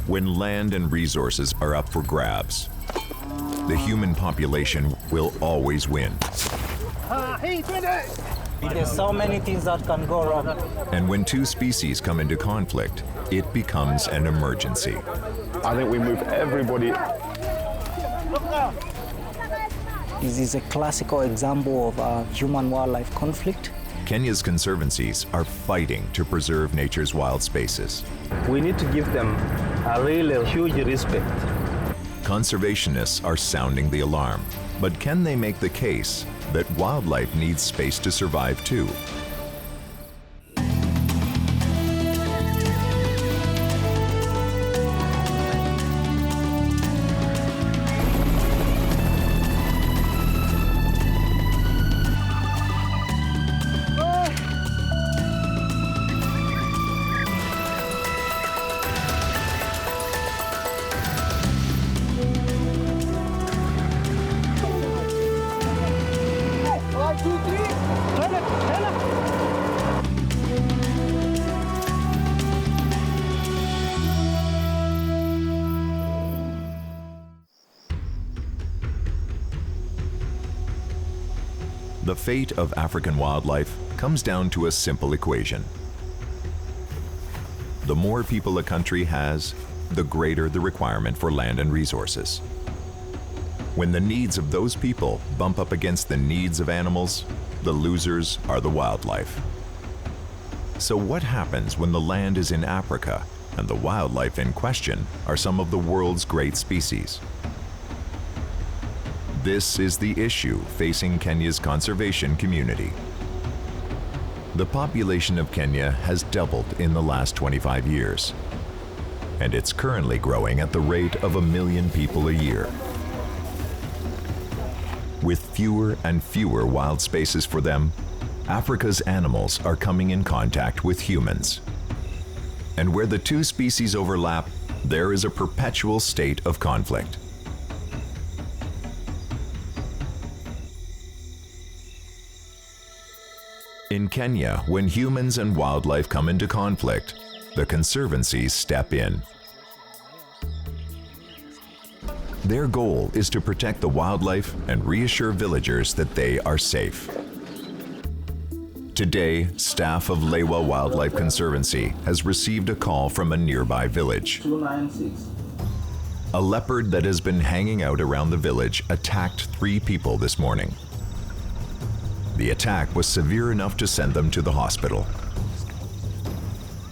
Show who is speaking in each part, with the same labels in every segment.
Speaker 1: When land and resources are up for grabs, the human population will always win.
Speaker 2: There's so many things that can go wrong.
Speaker 1: And when two species come into conflict, it becomes an emergency.
Speaker 3: I think we move everybody.
Speaker 2: This is a classical example of a human-wildlife conflict.
Speaker 1: Kenya's conservancies are fighting to preserve nature's wild spaces.
Speaker 4: We need to give them a really huge respect.
Speaker 1: Conservationists are sounding the alarm, but can they make the case that wildlife needs space to survive too? The fate of African wildlife comes down to a simple equation. The more people a country has, the greater the requirement for land and resources. When the needs of those people bump up against the needs of animals, the losers are the wildlife. So what happens when the land is in Africa and the wildlife in question are some of the world's great species? This is the issue facing Kenya's conservation community. The population of Kenya has doubled in the last 25 years, and it's currently growing at the rate of 1 million people a year. With fewer and fewer wild spaces for them, Africa's animals are coming in contact with humans. And where the two species overlap, there is a perpetual state of conflict. In Kenya, when humans and wildlife come into conflict, the conservancies step in. Their goal is to protect the wildlife and reassure villagers that they are safe. Today, staff of Lewa Wildlife Conservancy has received a call from a nearby village.
Speaker 2: 296.
Speaker 1: A leopard that has been hanging out around the village attacked 3 people this morning. The attack was severe enough to send them to the hospital.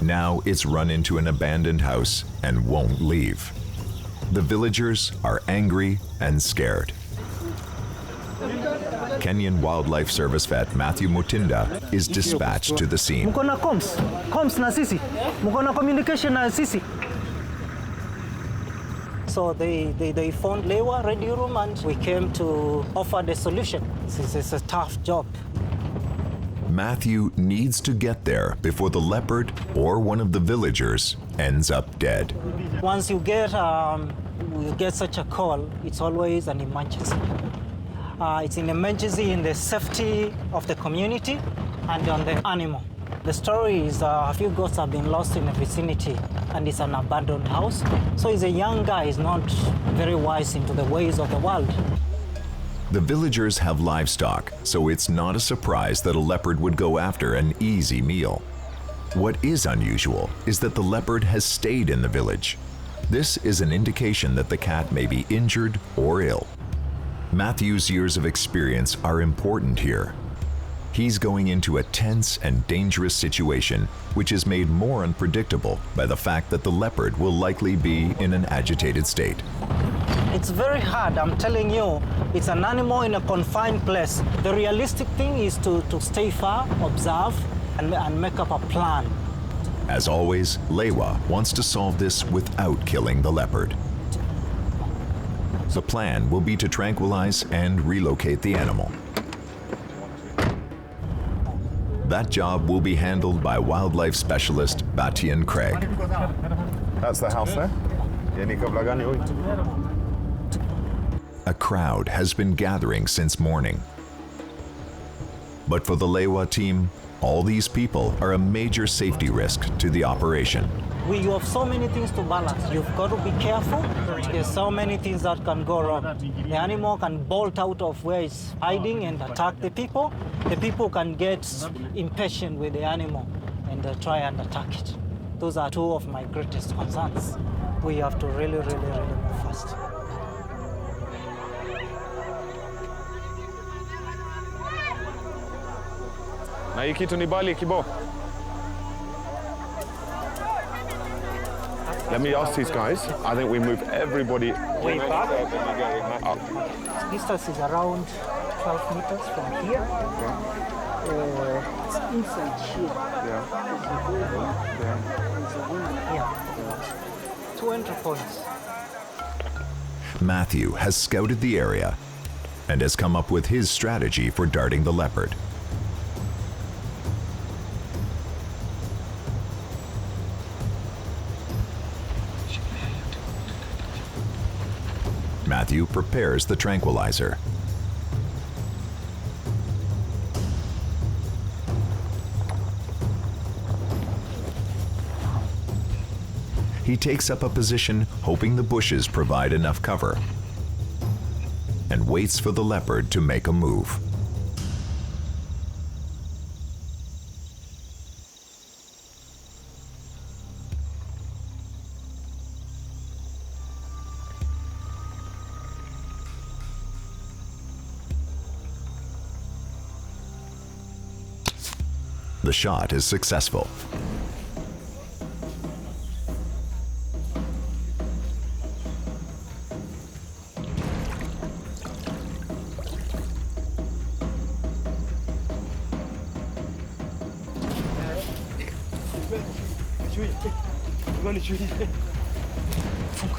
Speaker 1: Now it's run into an abandoned house and won't leave. The villagers are angry and scared. Kenyan Wildlife Service vet Mathew Mutunda is dispatched to the scene.
Speaker 5: Mko na comms na sisi, mko na communication na sisi.
Speaker 2: So they phoned Lewa radio room and we came to offer the solution. This is a tough job.
Speaker 1: Mathew needs to get there before the leopard or one of the villagers ends up dead.
Speaker 2: Once you get such a call, it's always an emergency. It's an emergency in the safety of the community and on the animal. The story is a few goats have been lost in the vicinity and it's an abandoned house. So he's a young guy, he's not very wise into the ways of the world.
Speaker 1: The villagers have livestock, so it's not a surprise that a leopard would go after an easy meal. What is unusual is that the leopard has stayed in the village. This is an indication that the cat may be injured or ill. Mathew's years of experience are important here. He's going into a tense and dangerous situation, which is made more unpredictable by the fact that the leopard will likely be in an agitated state.
Speaker 2: It's very hard, I'm telling you. It's an animal in a confined place. The realistic thing is to stay far, observe, and make up a plan.
Speaker 1: As always, Lewa wants to solve this without killing the leopard. The plan will be to tranquilize and relocate the animal. That job will be handled by wildlife specialist Batian Craig.
Speaker 3: That's the house there.
Speaker 1: A crowd has been gathering since morning. But for the Lewa team, all these people are a major safety risk to the operation.
Speaker 2: You have so many things to balance. You've got to be careful. There's so many things that can go wrong. The animal can bolt out of where it's hiding and attack the people. The people can get impatient with the animal and try and attack it. Those are two of my greatest concerns. We have to really move fast.
Speaker 3: Na hii kitu ni bali kibo. Let me ask these guys. I think we move everybody
Speaker 2: Way back. Distance is around 12 meters from here. It's inside here. Yeah. 2 entry points.
Speaker 1: Mathew has scouted the area and has come up with his strategy for darting the leopard. Mathew prepares the tranquilizer. He takes up a position hoping the bushes provide enough cover and waits for the leopard to make a move. The shot is successful.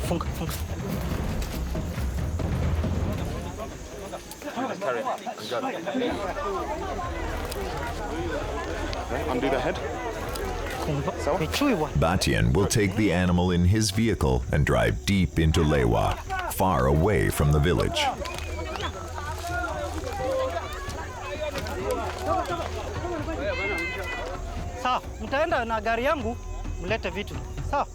Speaker 2: Funka.
Speaker 3: Undo the head.
Speaker 1: Batian will take the animal in his vehicle and drive deep into Lewa, far away from the village.
Speaker 2: Sawa, mtaenda na gari yangu mlete vitu. Sawa?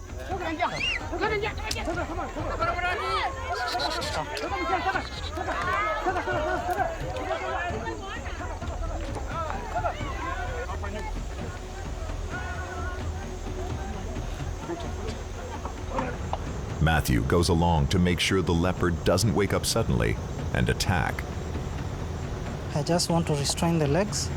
Speaker 1: Mathew goes along to make sure the leopard doesn't wake up suddenly and attack.
Speaker 2: I just want to restrain the legs.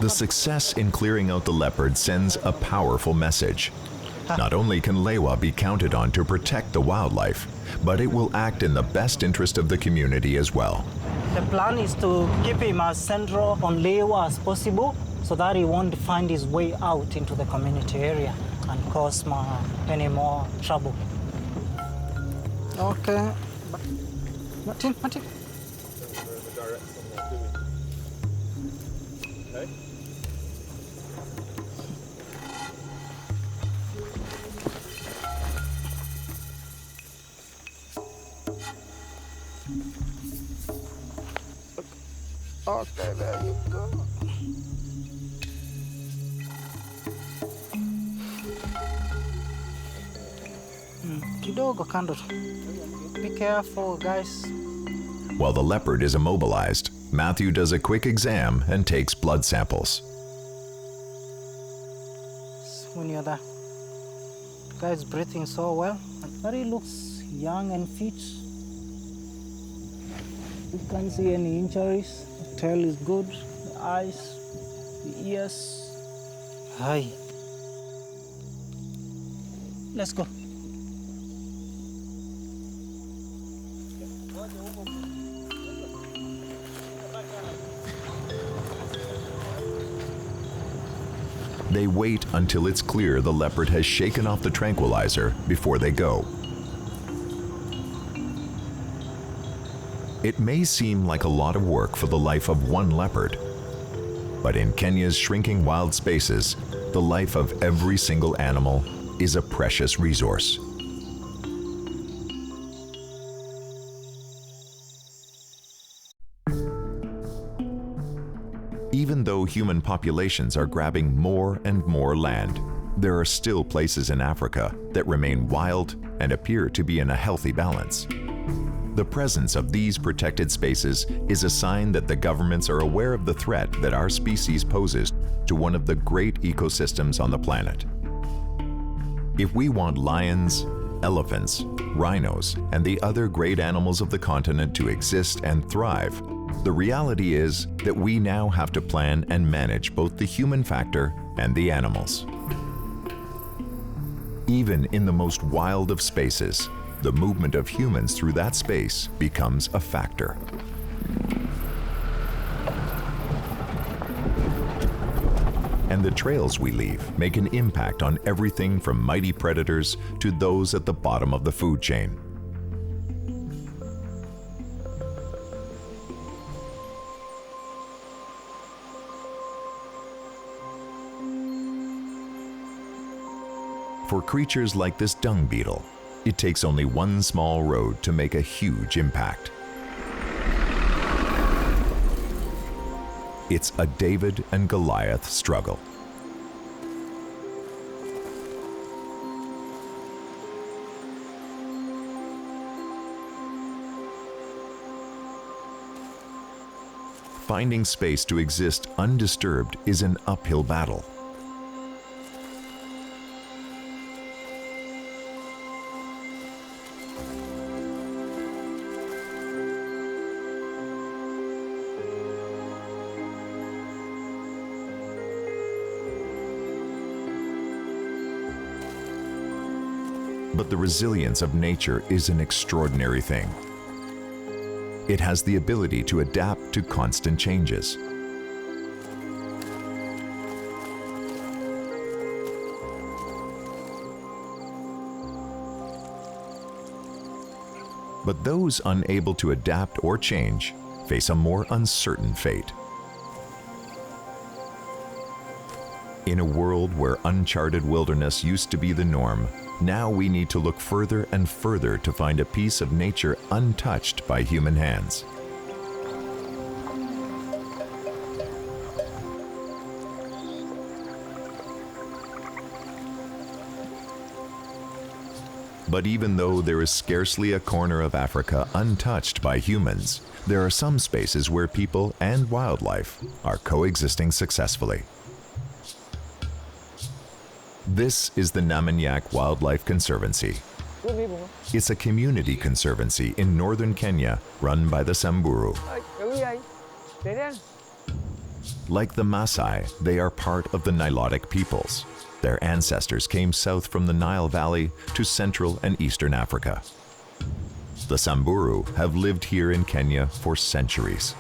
Speaker 1: The success in clearing out the leopard sends a powerful message. Not only can Lewa be counted on to protect the wildlife, but it will act in the best interest of the community as well.
Speaker 2: The plan is to keep him as central on Lewa as possible so that he won't find his way out into the community area and cause any more trouble. Okay. Martin. Okay, there you go. Kidogo kando. Be careful, guys.
Speaker 1: While the leopard is immobilized, Mathew does a quick exam and takes blood samples.
Speaker 2: When you're there, the guy's breathing so well, but he looks young and fit. You can't see any injuries. The tail is good. The eyes, the ears. Hi. Let's go.
Speaker 1: They wait until it's clear the leopard has shaken off the tranquilizer before they go. It may seem like a lot of work for the life of one leopard, But in Kenya's shrinking wild spaces, the life of every single animal is a precious resource. Even though human populations are grabbing more and more land, there are still places in Africa that remain wild and appear to be in a healthy balance. The presence of these protected spaces is a sign that the governments are aware of the threat that our species poses to one of the great ecosystems on the planet. If we want lions, elephants, rhinos, and the other great animals of the continent to exist and thrive, the reality is that we now have to plan and manage both the human factor and the animals. Even in the most wild of spaces, the movement of humans through that space becomes a factor. And the trails we leave make an impact on everything from mighty predators to those at the bottom of the food chain. For creatures like this dung beetle, it takes only one small road to make a huge impact. It's a David and Goliath struggle. Finding space to exist undisturbed is an uphill battle. But the resilience of nature is an extraordinary thing. It has the ability to adapt to constant changes. But those unable to adapt or change face a more uncertain fate. In a world where uncharted wilderness used to be the norm, now we need to look further and further to find a piece of nature untouched by human hands. But even though there is scarcely a corner of Africa untouched by humans, there are some spaces where people and wildlife are coexisting successfully. This is the Namanyak Wildlife Conservancy. It's a community conservancy in northern Kenya run by the Samburu. Like the Maasai, they are part of the Nilotic peoples. Their ancestors came south from the Nile Valley to Central and Eastern Africa. The Samburu have lived here in Kenya for centuries.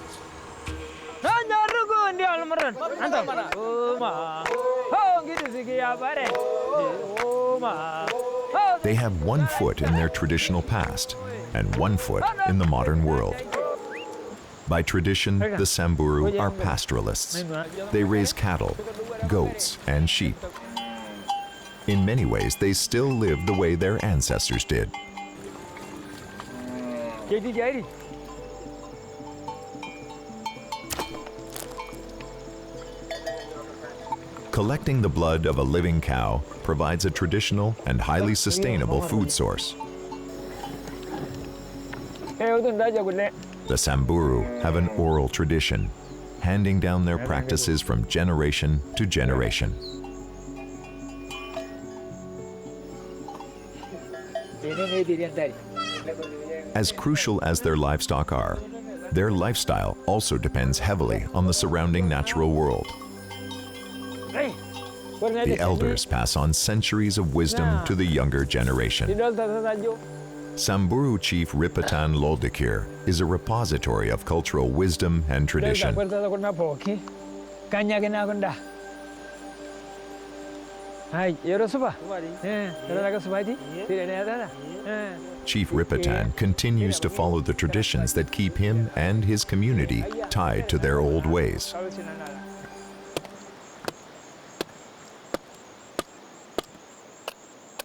Speaker 1: They have one foot in their traditional past and one foot in the modern world. By tradition, the Samburu are pastoralists. They raise cattle, goats, and sheep. In many ways, they still live the way their ancestors did. Collecting the blood of a living cow provides a traditional and highly sustainable food source. The Samburu have an oral tradition, handing down their practices from generation to generation. As crucial as their livestock are, their lifestyle also depends heavily on the surrounding natural world. The elders pass on centuries of wisdom to the younger generation. Samburu Chief Ripatan Loldekir is a repository of cultural wisdom and tradition. Chief Ripatan continues to follow the traditions that keep him and his community tied to their old ways.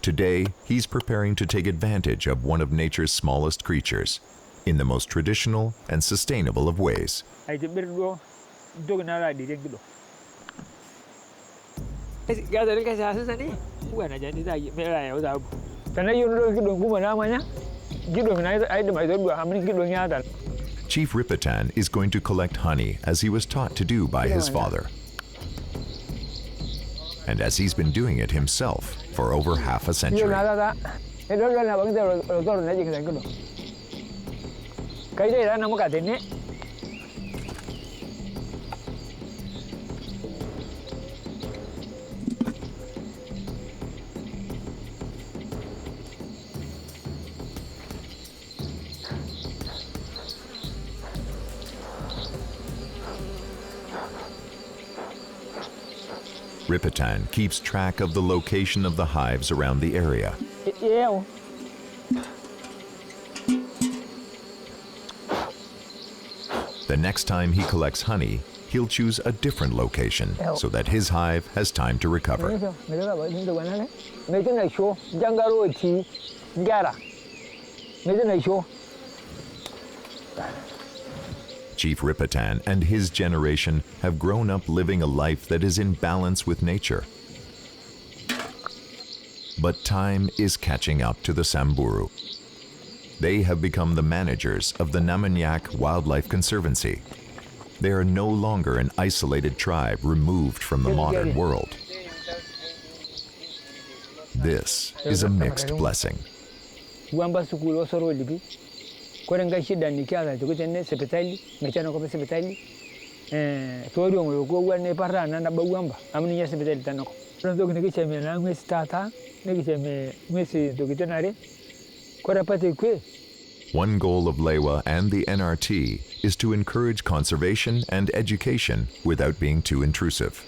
Speaker 1: Today, he's preparing to take advantage of one of nature's smallest creatures in the most traditional and sustainable of ways. Chief Ripatan is going to collect honey as he was taught to do by his father, and as he's been doing it himself for over half a century. Ripatan keeps track of the location of the hives around the area. The next time he collects honey, he'll choose a different location so that his hive has time to recover. Chief Ripatan and his generation have grown up living a life that is in balance with nature. But time is catching up to the Samburu. They have become the managers of the Kenyan Wildlife Conservancy. They are no longer an isolated tribe removed from the modern world. This is a mixed blessing. One goal of Lewa and the NRT is to encourage conservation and education without being too intrusive.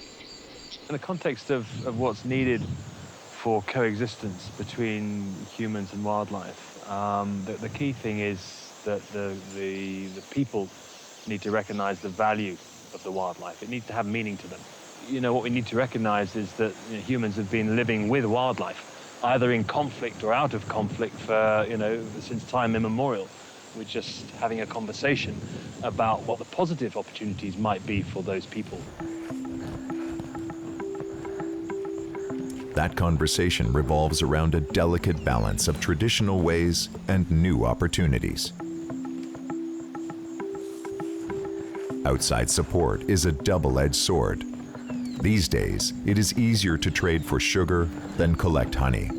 Speaker 6: In the context of what's needed for coexistence between humans and wildlife, the key thing is that the people need to recognize the value of the wildlife. It needs to have meaning to them. You know, what we need to recognize is that humans have been living with wildlife, either in conflict or out of conflict for, since time immemorial. We're just having a conversation about what the positive opportunities might be for those people.
Speaker 1: That conversation revolves around a delicate balance of traditional ways and new opportunities. Outside support is a double-edged sword. These days, it is easier to trade for sugar than collect honey.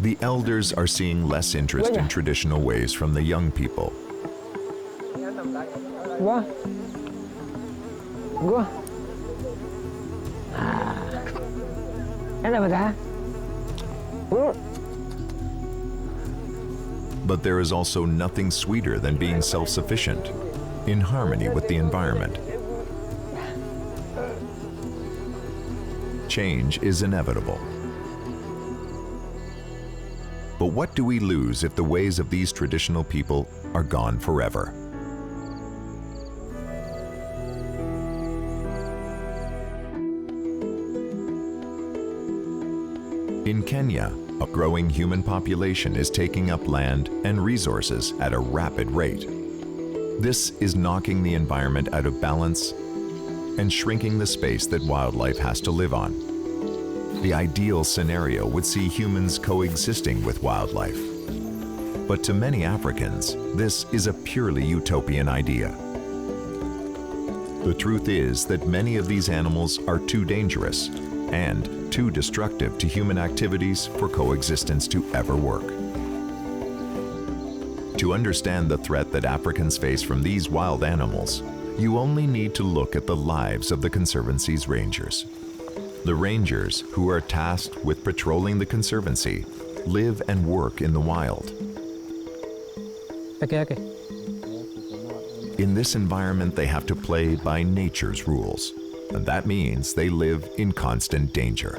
Speaker 1: The elders are seeing less interest in traditional ways from the young people. But there is also nothing sweeter than being self-sufficient, in harmony with the environment. Change is inevitable. But what do we lose if the ways of these traditional people are gone forever? In Kenya, a growing human population is taking up land and resources at a rapid rate. This is knocking the environment out of balance and shrinking the space that wildlife has to live on. The ideal scenario would see humans coexisting with wildlife. But to many Africans, this is a purely utopian idea. The truth is that many of these animals are too dangerous and too destructive to human activities for coexistence to ever work. To understand the threat that Africans face from these wild animals, you only need to look at the lives of the Conservancy's rangers. The rangers, who are tasked with patrolling the Conservancy, live and work in the wild. In this environment, they have to play by nature's rules, and that means they live in constant danger.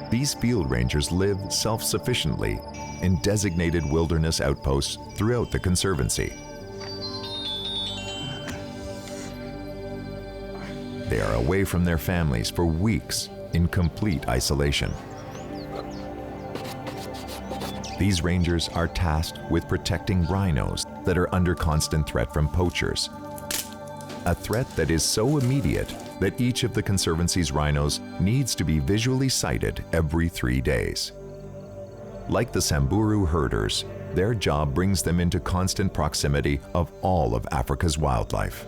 Speaker 1: These field rangers live self-sufficiently in designated wilderness outposts throughout the conservancy. They are away from their families for weeks in complete isolation. These rangers are tasked with protecting rhinos that are under constant threat from poachers. A threat that is so immediate that each of the conservancy's rhinos needs to be visually sighted every 3 days. Like the Samburu herders, their job brings them into constant proximity of all of Africa's wildlife.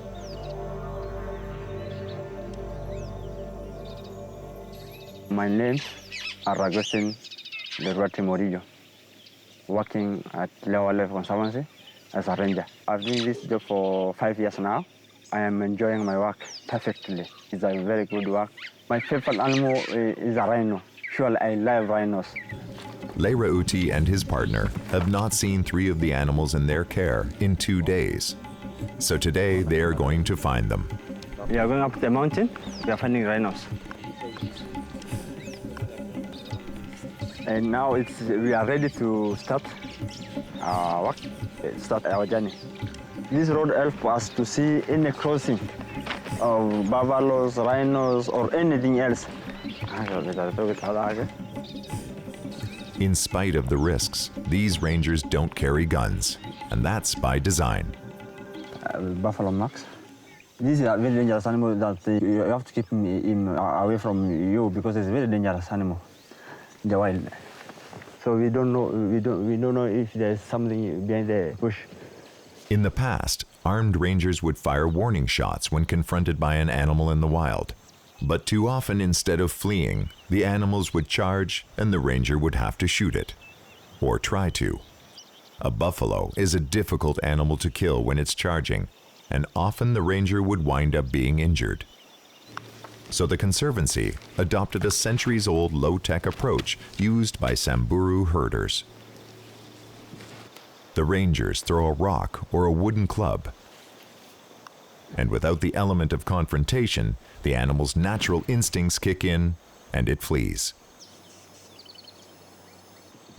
Speaker 7: My name is Agustin Morillo, working at Lewa Wildlife Conservancy as a ranger. I've been doing this job for 5 years now. I am enjoying my work perfectly. It's a very good work. My favorite animal is a rhino. Surely I love rhinos.
Speaker 1: Lewa and his partner have not seen 3 of the animals in their care in 2 days. So today they are going to find them.
Speaker 7: We are going up the mountain. We are finding rhinos. And now we are ready to start our work, start our journey. This road helps us to see any crossing of buffaloes, rhinos, or anything else.
Speaker 1: In spite of the risks, these rangers don't carry guns, and that's by design.
Speaker 7: Buffalo max. This is a very dangerous animal that you have to keep him away from you because it's a very dangerous animal in the wild. So we don't know if there's something behind the bush.
Speaker 1: In the past, armed rangers would fire warning shots when confronted by an animal in the wild. But too often, instead of fleeing, the animals would charge and the ranger would have to shoot it. Or try to. A buffalo is a difficult animal to kill when it's charging, and often the ranger would wind up being injured. So the Conservancy adopted a centuries-old low-tech approach used by Samburu herders. The rangers throw a rock or a wooden club, and without the element of confrontation, the animal's natural instincts kick in and it flees.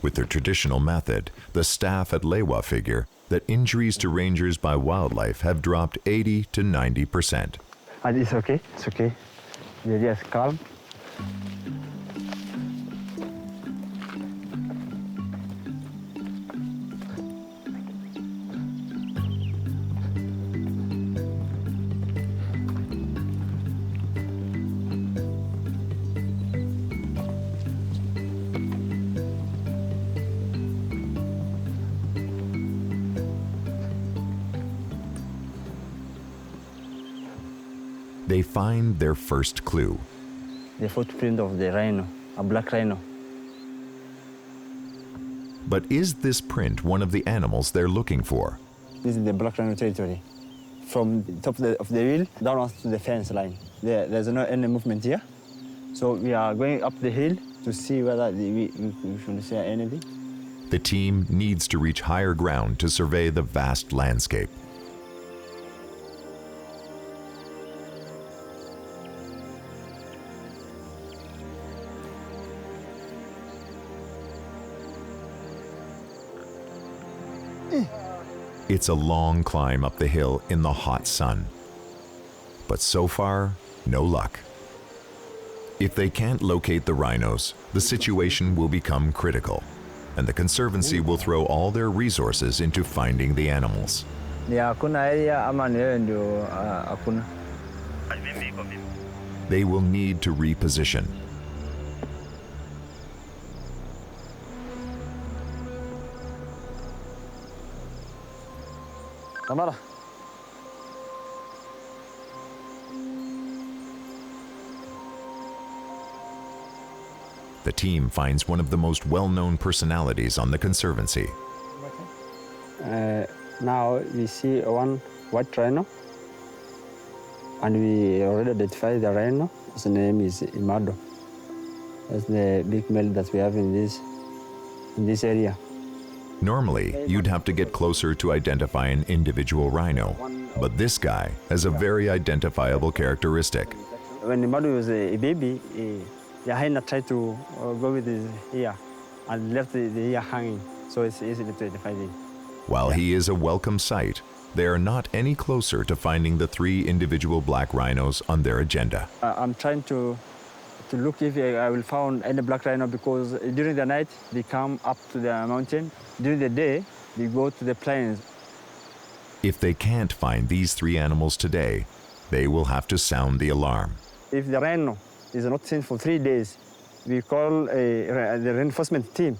Speaker 1: With their traditional method, the staff at Lewa figure that injuries to rangers by wildlife have dropped 80 to 90%.
Speaker 7: And it's okay, it's okay. You're just calm.
Speaker 1: They find their first clue.
Speaker 7: The footprint of the rhino, a black rhino.
Speaker 1: But is this print one of the animals they're looking for?
Speaker 7: This is the black rhino territory. From the top of the hill down to the fence line. There's no any movement here. So we are going up the hill to see whether we should see anything.
Speaker 1: The team needs to reach higher ground to survey the vast landscape. It's a long climb up the hill in the hot sun. But so far, no luck. If they can't locate the rhinos, the situation will become critical, and the Conservancy will throw all their resources into finding the animals. They will need to reposition.
Speaker 7: Tamara.
Speaker 1: The team finds one of the most well-known personalities on the Conservancy.
Speaker 7: Now we see one white rhino, and we already identified the rhino. His name is Imado. That's the big male that we have in this area.
Speaker 1: Normally, you'd have to get closer to identify an individual rhino, but this guy has a very identifiable characteristic.
Speaker 7: When Imado was a baby, The hyena tried to go with his ear and left the ear hanging, so it's easy to identify it.
Speaker 1: While he is a welcome sight, they are not any closer to finding the 3 individual black rhinos on their agenda.
Speaker 7: I'm trying to look if I will find any black rhino, because during the night they come up to the mountain. During the day they go to the plains.
Speaker 1: If they can't find these 3 animals today, they will have to sound the alarm.
Speaker 7: If the rhino is not seen for 3 days, we call the reinforcement team.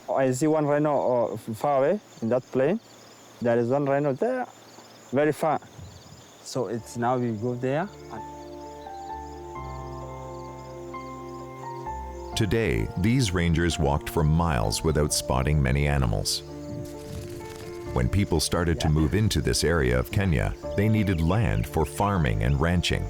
Speaker 7: I see one rhino far away in that plain. There is one rhino there, very far. So it's now we go there.
Speaker 1: Today, these rangers walked for miles without spotting many animals. When people started to move into this area of Kenya, they needed land for farming and ranching.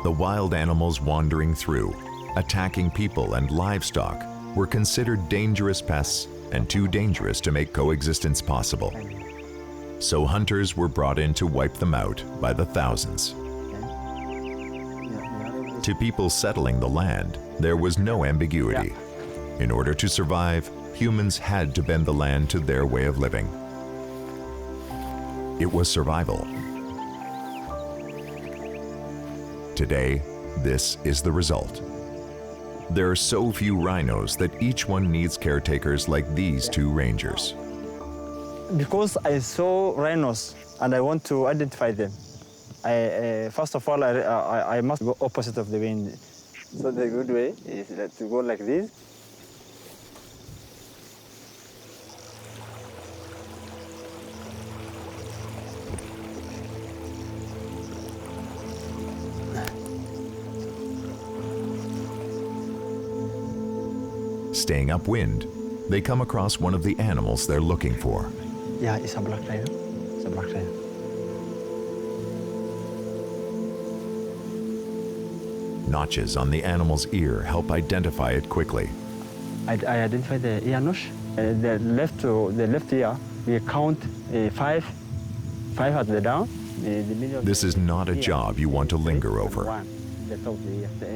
Speaker 1: The wild animals wandering through, attacking people and livestock, were considered dangerous pests and too dangerous to make coexistence possible. So hunters were brought in to wipe them out by the thousands. To people settling the land, there was no ambiguity. In order to survive, humans had to bend the land to their way of living. It was survival. Today, this is the result. There are so few rhinos that each one needs caretakers like these 2 rangers.
Speaker 7: Because I saw rhinos and I want to identify them, first of all, I must go opposite of the wind. So the good way is to go like this.
Speaker 1: Staying upwind, they come across one of the animals they're looking for.
Speaker 7: Yeah, it's a black rhino. It's a black rhino.
Speaker 1: Notches on the animal's ear help identify it quickly.
Speaker 7: I identify the ear notch. The left ear, we count 5 at the down.
Speaker 1: This is not a job you want to linger over.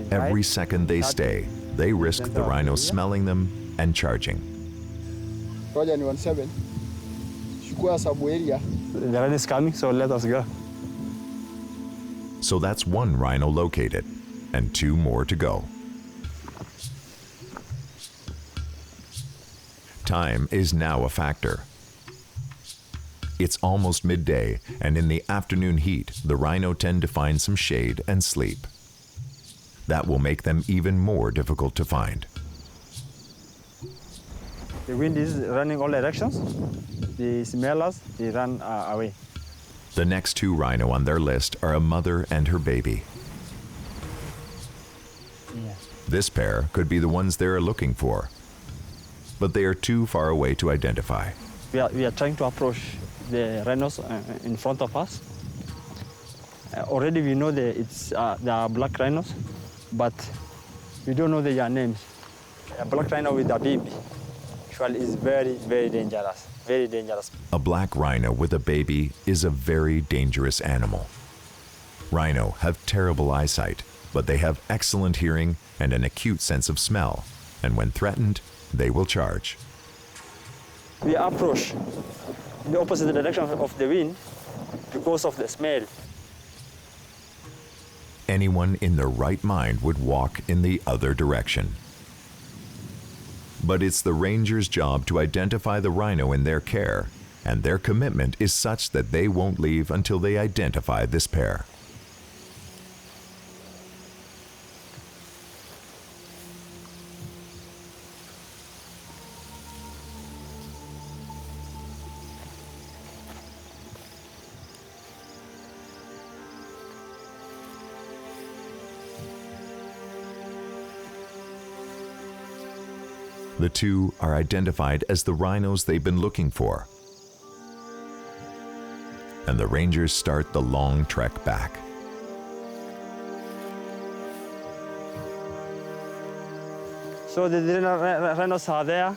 Speaker 1: Every second they stay, they risk the rhino smelling them and charging.
Speaker 8: Roger, 17. Chukua sabu area.
Speaker 7: The rhino is coming, so let us go.
Speaker 1: So that's 1 rhino located, and 2 more to go. Time is now a factor. It's almost midday, and in the afternoon heat, the rhino tend to find some shade and sleep. That will make them even more difficult to find.
Speaker 7: The wind is running all directions. They smell us, they run away.
Speaker 1: The next 2 rhino on their list are a mother and her baby.
Speaker 7: Yeah.
Speaker 1: This pair could be the ones they're looking for, but they are too far away to identify.
Speaker 7: We are trying to approach the rhinos in front of us. Already we know they are black rhinos, but we don't know their names. A black rhino with a baby usually is very, very dangerous. Very dangerous.
Speaker 1: A black rhino with a baby is a very dangerous animal. Rhino have terrible eyesight, but they have excellent hearing and an acute sense of smell, and when threatened, they will charge.
Speaker 7: We approach in the opposite direction of the wind because of the smell.
Speaker 1: Anyone in their right mind would walk in the other direction. But it's the ranger's job to identify the rhino in their care, and their commitment is such that they won't leave until they identify this pair. The 2 are identified as the rhinos they've been looking for. And the rangers start the long trek back.
Speaker 7: So the rhinos are there,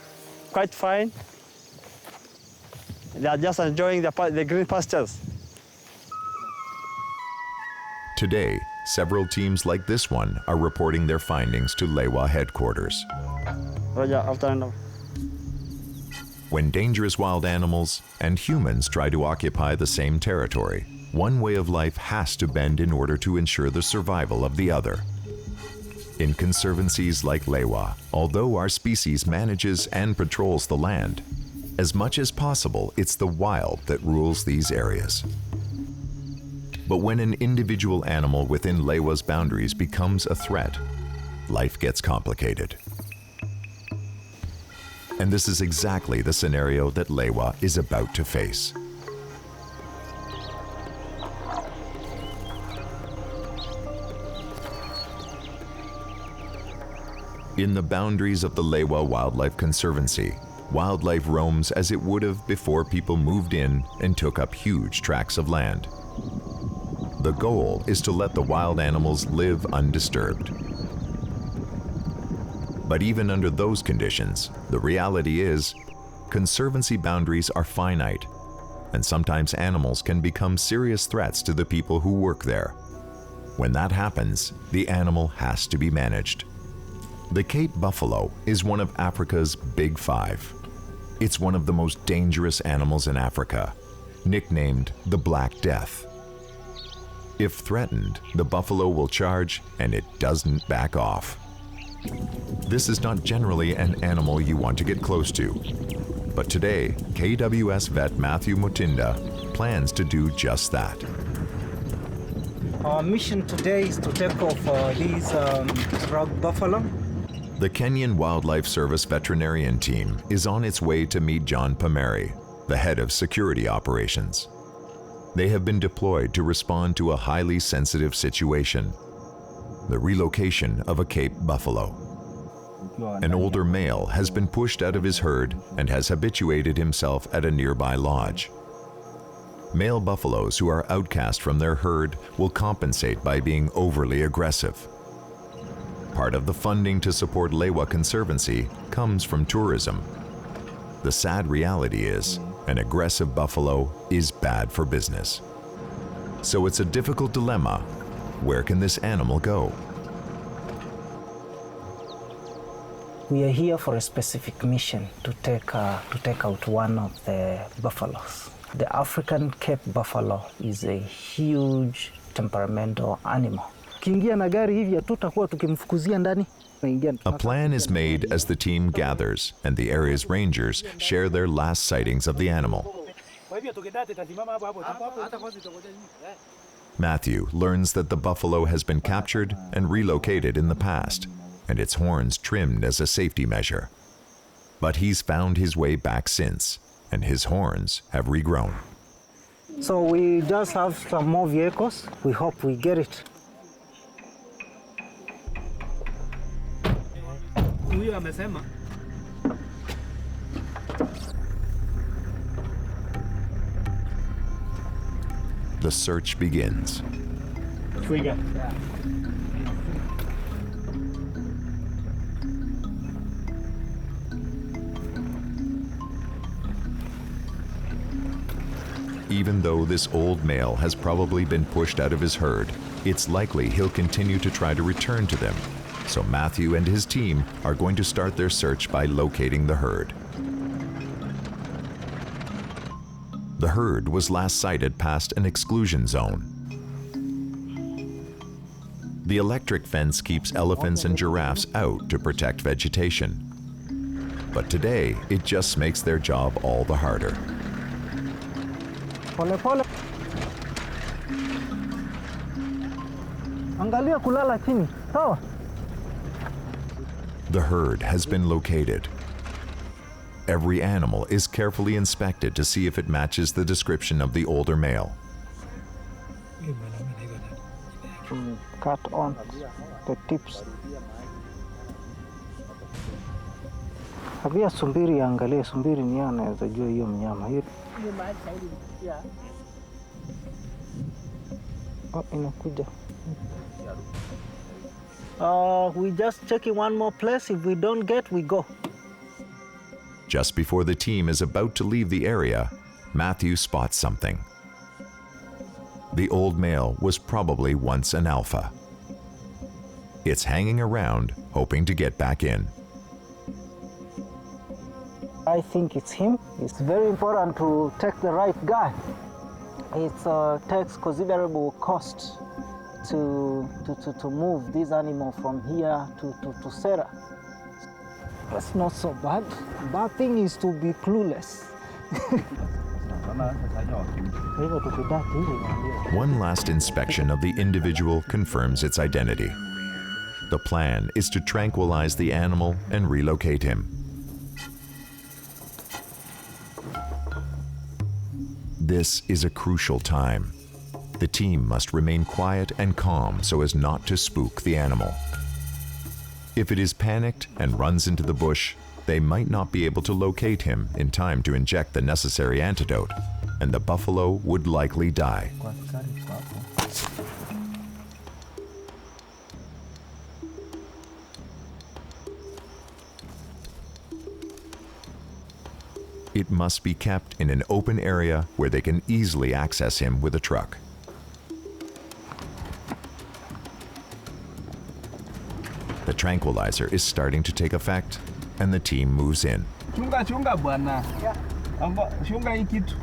Speaker 7: quite fine. They are just enjoying the green pastures.
Speaker 1: Today, several teams like this one are reporting their findings to Lewa headquarters.
Speaker 7: Roger, after now.
Speaker 1: When dangerous wild animals and humans try to occupy the same territory, one way of life has to bend in order to ensure the survival of the other. In conservancies like Lewa, although our species manages and patrols the land, as much as possible, it's the wild that rules these areas. But when an individual animal within Lewa's boundaries becomes a threat, life gets complicated. And this is exactly the scenario that Lewa is about to face. In the boundaries of the Lewa Wildlife Conservancy, wildlife roams as it would have before people moved in and took up huge tracts of land. The goal is to let the wild animals live undisturbed. But even under those conditions, the reality is, conservancy boundaries are finite, and sometimes animals can become serious threats to the people who work there. When that happens, the animal has to be managed. The Cape buffalo is one of Africa's Big Five. It's one of the most dangerous animals in Africa, nicknamed the Black Death. If threatened, the buffalo will charge, and it doesn't back off. This is not generally an animal you want to get close to. But today, KWS vet Mathew Mutunda plans to do just that.
Speaker 2: Our mission today is to take off these rock buffalo.
Speaker 1: The Kenyan Wildlife Service veterinarian team is on its way to meet John Pameri, the head of security operations. They have been deployed to respond to a highly sensitive situation, the relocation of a Cape buffalo. An older male has been pushed out of his herd and has habituated himself at a nearby lodge. Male buffaloes who are outcast from their herd will compensate by being overly aggressive. Part of the funding to support Lewa Conservancy comes from tourism. The sad reality is, an aggressive buffalo is bad for business. So it's a difficult dilemma. Where can this animal go?
Speaker 2: We are here for a specific mission to take out one of the buffaloes. The African Cape buffalo is a huge temperamental animal.
Speaker 1: A plan is made as the team gathers and the area's rangers share their last sightings of the animal. Mathew learns that the buffalo has been captured and relocated in the past, and its horns trimmed as a safety measure. But he's found his way back since, and his horns have regrown.
Speaker 2: So we just have some more vehicles. We hope we get it.
Speaker 1: The search begins. Even though this old male has probably been pushed out of his herd, it's likely he'll continue to try to return to them. So Mathew and his team are going to start their search by locating the herd. The herd was last sighted past an exclusion zone. The electric fence keeps elephants and giraffes out to protect vegetation. But today, it just makes their job all the harder.
Speaker 2: Pole pole. Angalia kulala chini. Sawa?
Speaker 1: The herd has been located. Every animal is carefully inspected to see if it matches the description of the older male.
Speaker 2: Cut on the tips. Habia sumbiri angalia, sumbiri ni anaweza jua hiyo mnyama. Oh, inakuja. We just checking one more place. If we don't get, we go.
Speaker 1: Just before the team is about to leave the area, Mathew spots something. the old male was probably once an alpha. It's hanging around, hoping to get back in.
Speaker 2: I think it's him. It's very important to take the right guy. It takes considerable cost to move this animal from here to Sarah. That's not so bad. Bad thing is to be clueless.
Speaker 1: One last inspection of the individual confirms its identity. The plan is to tranquilize the animal and relocate him. This is a crucial time. The team must remain quiet and calm so as not to spook the animal. If it is panicked and runs into the bush, they might not be able to locate him in time to inject the necessary antidote, and the buffalo would likely die. It must be kept in an open area where they can easily access him with a truck. The tranquilizer is starting to take effect, and the team moves in.
Speaker 4: Chunga bwana. Chunga hii kitu.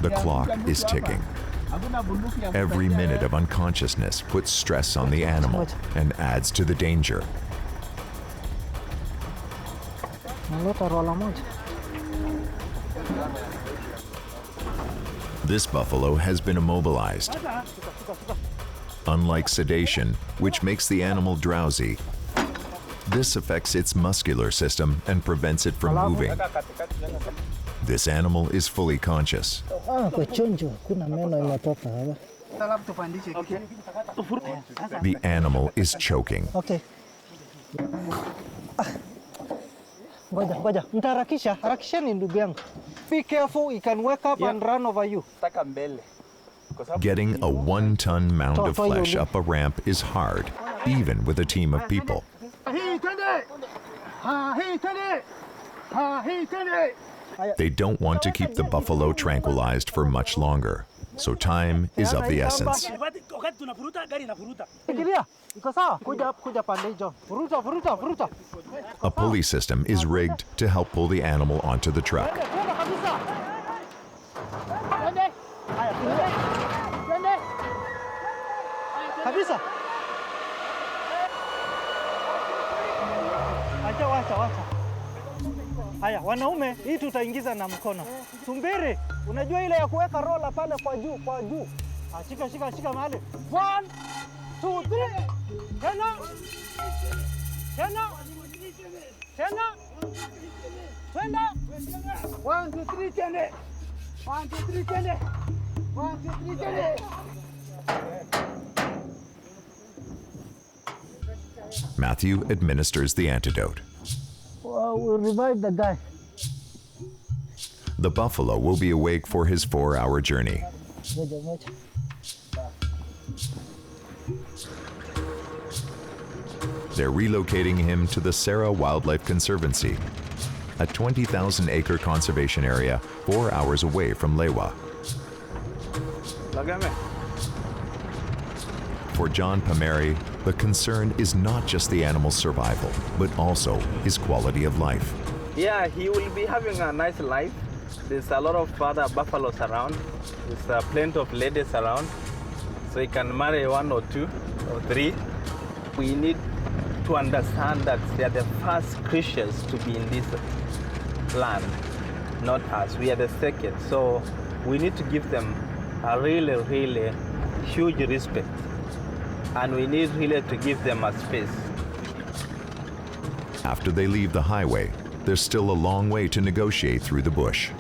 Speaker 1: The clock is ticking. Every minute of unconsciousness puts stress on the animal and adds to the danger. This buffalo has been immobilized. Unlike sedation, which makes the animal drowsy, this affects its muscular system and prevents it from moving. This animal is fully conscious. The animal is choking.
Speaker 2: Okay. Ngoja. Harakisheni ndugu yangu. Be careful, he can wake up and run over you.
Speaker 1: Getting a 1-ton mound of flesh up a ramp is hard, even with a team of people. They don't want to keep the buffalo tranquilized for much longer, so time is of the essence. A pulley system is rigged to help pull the animal onto the truck.
Speaker 2: Haya, wanaume, hii tutaingiza na mkono. Tumbiri, unajua ile ya kuweka rola pale kwa juu. Shika mahali. 1, 2, 3. Tena. Twenda. 1, 2, 3, tene. 1, 2, 3, tene. 1, 2, 3, tene.
Speaker 1: Mathew administers the antidote.
Speaker 2: We'll revive the guy.
Speaker 1: The buffalo will be awake for his 4-hour journey. They're relocating him to the Lewa Wildlife Conservancy, a 20,000-acre conservation area 4 hours away from Lewa. For John Pameri, the concern is not just the animal's survival, but also his quality of life.
Speaker 4: Yeah, he will be having a nice life. There's a lot of other buffaloes around. There's plenty of ladies around. So he can marry 1 or 2 or 3. We need to understand that they are the first creatures to be in this land, not us. We are the second. So we need to give them a really huge respect. And we need really to give them a space.
Speaker 1: After they leave the highway, there's still a long way to negotiate through the bush.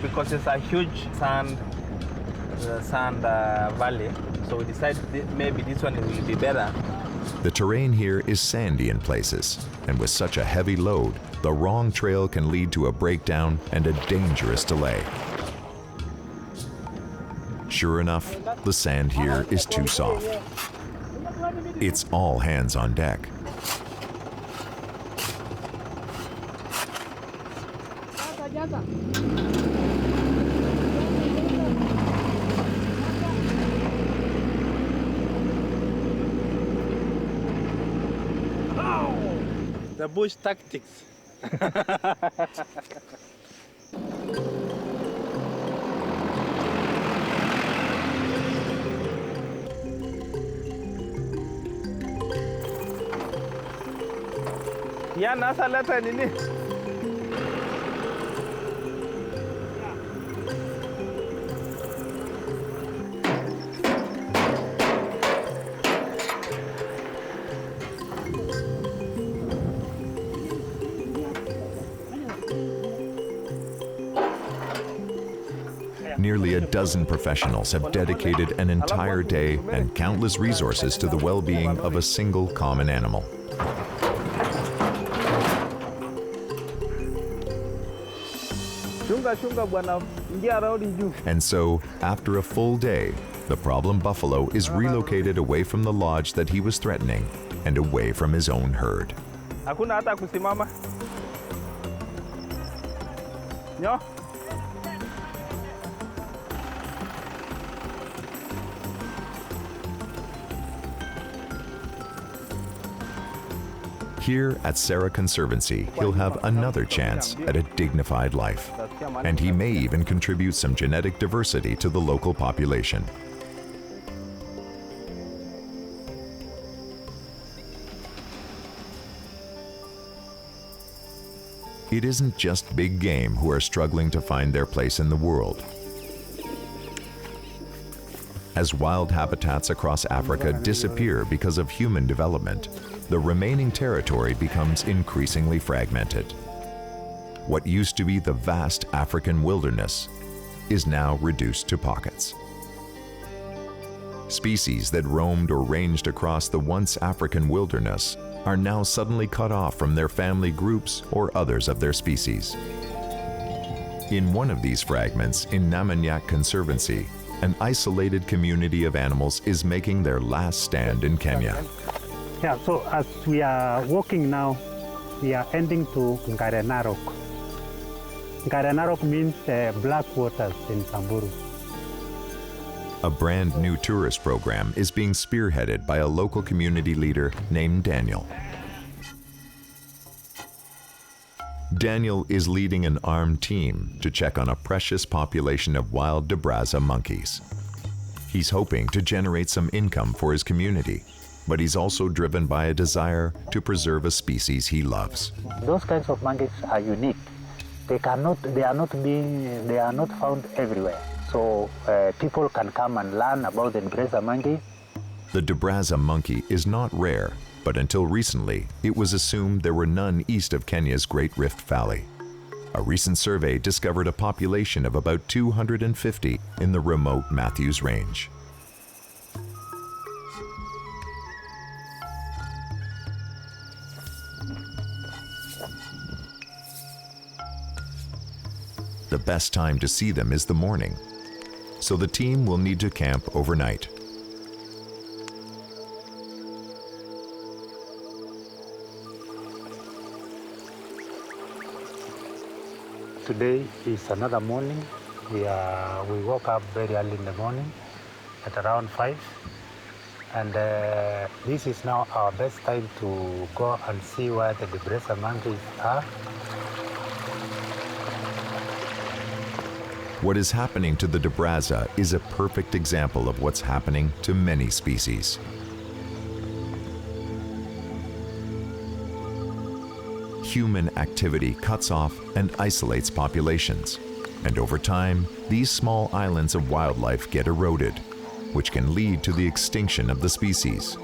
Speaker 4: Because it's a huge sand valley, so we decided maybe this one will be better.
Speaker 1: The terrain here is sandy in places, and with such a heavy load, the wrong trail can lead to a breakdown and a dangerous delay. Sure enough, the sand here is too soft. It's all hands on deck.
Speaker 4: The bush tactics. Ya nasa leta nini?
Speaker 1: Nearly a dozen professionals have dedicated an entire day and countless resources to the well-being of a single common animal. And so, after a full day, the problem buffalo is relocated away from the lodge that he was threatening and away from his own herd.
Speaker 4: Hakuna hata kusimama. Nyo.
Speaker 1: Here at Sarah Conservancy, he'll have another chance at a dignified life. And he may even contribute some genetic diversity to the local population. It isn't just big game who are struggling to find their place in the world. As wild habitats across Africa disappear because of human development, the remaining territory becomes increasingly fragmented. What used to be the vast African wilderness is now reduced to pockets. Species that roamed or ranged across the once African wilderness are now suddenly cut off from their family groups or others of their species. In one of these fragments in Namanyak Conservancy, an isolated community of animals is making their last stand in Kenya.
Speaker 9: Yeah, so as we are walking now, we are ending to Ngarenarok. Ngarenarok means black waters in Samburu.
Speaker 1: A brand new tourist program is being spearheaded by a local community leader named Daniel. Daniel is leading an armed team to check on a precious population of wild Diaries monkeys. He's hoping to generate some income for his community, but he's also driven by a desire to preserve a species he loves.
Speaker 9: Those kinds of monkeys are unique. They are not found everywhere. So people can come and learn about the Diaries monkey.
Speaker 1: The Diaries monkey is not rare, but until recently, it was assumed there were none east of Kenya's Great Rift Valley. A recent survey discovered a population of about 250 in the remote Matthews Range. The best time to see them is the morning, so the team will need to camp overnight.
Speaker 9: Today is another morning. We woke up very early in the morning at around 5. And this is now our best time to go and see where the Diaries monkeys are.
Speaker 1: What is happening to the Diaries is a perfect example of what's happening to many species. Human activity cuts off and isolates populations, and over time, these small islands of wildlife get eroded, which can lead to the extinction of the species.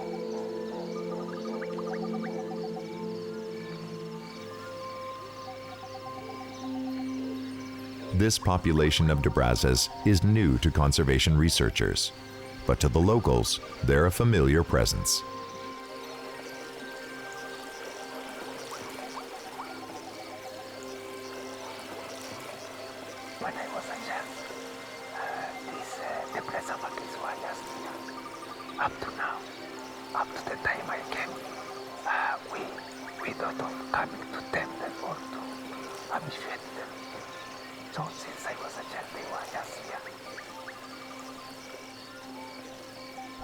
Speaker 1: This population of Diaries is new to conservation researchers, but to the locals, they're a familiar presence.
Speaker 9: When I was a child, these Diaries monkeys were just here. Up to now, up to the time I came, we thought of coming to tame them or to habituate them. So since I was a child, they were just here.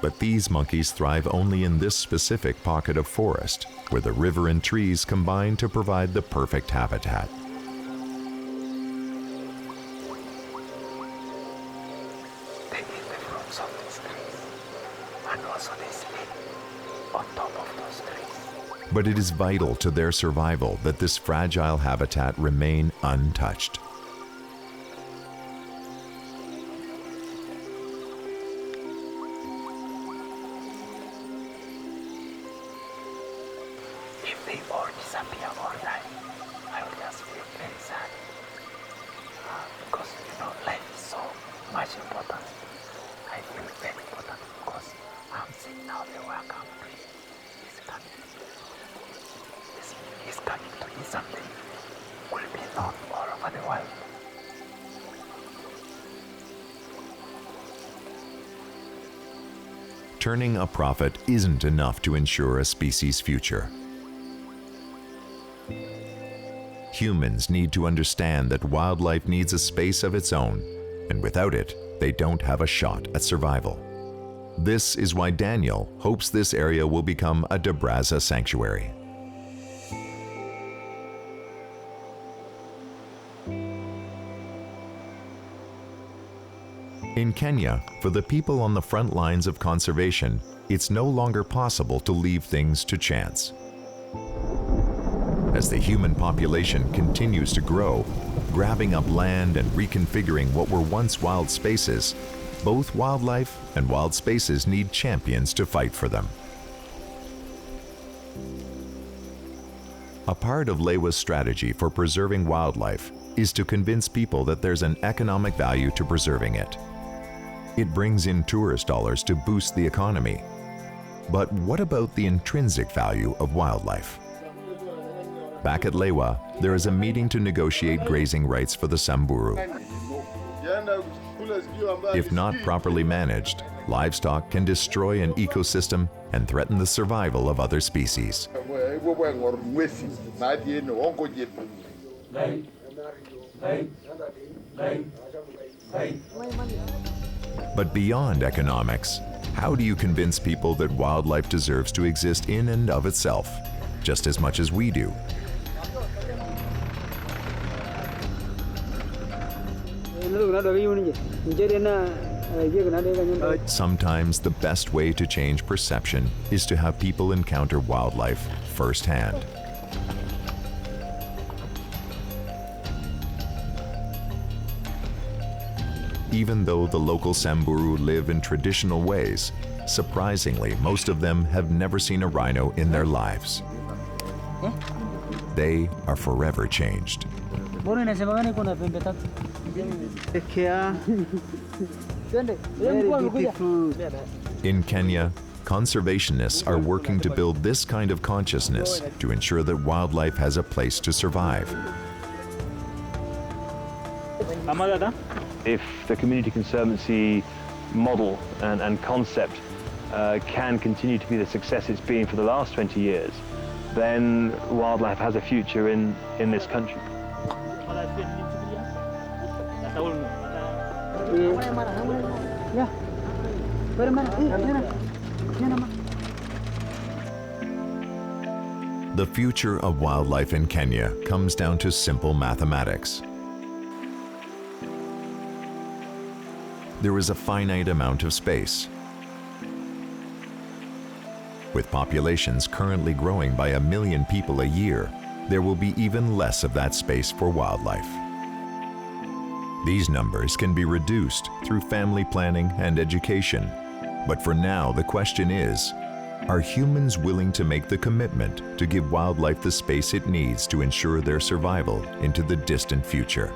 Speaker 1: But these monkeys thrive only in this specific pocket of forest, where the river and trees combine to provide the perfect habitat.
Speaker 9: They eat the fruits of these trees, and also they sleep on top of those trees.
Speaker 1: But it is vital to their survival that this fragile habitat remain untouched.
Speaker 9: If they all disappear or die, I will just feel very sad. Because, life is so much important. I feel very important because I'm seeing now the welcome tree is coming. He's coming to eat something. Will be known all over the world.
Speaker 1: Turning a profit isn't enough to ensure a species' future. Humans need to understand that wildlife needs a space of its own, and without it, they don't have a shot at survival. This is why Daniel hopes this area will become a Dabraza sanctuary. In Kenya, for the people on the front lines of conservation, it's no longer possible to leave things to chance. As the human population continues to grow, grabbing up land and reconfiguring what were once wild spaces, both wildlife and wild spaces need champions to fight for them. A part of Lewa's strategy for preserving wildlife is to convince people that there's an economic value to preserving it. It brings in tourist dollars to boost the economy. But what about the intrinsic value of wildlife? Back at Lewa, there is a meeting to negotiate grazing rights for the Samburu. If not properly managed, livestock can destroy an ecosystem and threaten the survival of other species. But beyond economics, how do you convince people that wildlife deserves to exist in and of itself, just as much as we do? Sometimes the best way to change perception is to have people encounter wildlife firsthand. Even though the local Samburu live in traditional ways, surprisingly, most of them have never seen a rhino in their lives. They are forever changed. In Kenya, conservationists are working to build this kind of consciousness to ensure that wildlife has a place to survive.
Speaker 6: If the community conservancy model and concept can continue to be the success it's been for the last 20 years, then wildlife has a future in this country.
Speaker 1: The future of wildlife in Kenya comes down to simple mathematics. There is a finite amount of space. With populations currently growing by 1 million people a year, there will be even less of that space for wildlife. These numbers can be reduced through family planning and education. But for now, the question is, are humans willing to make the commitment to give wildlife the space it needs to ensure their survival into the distant future?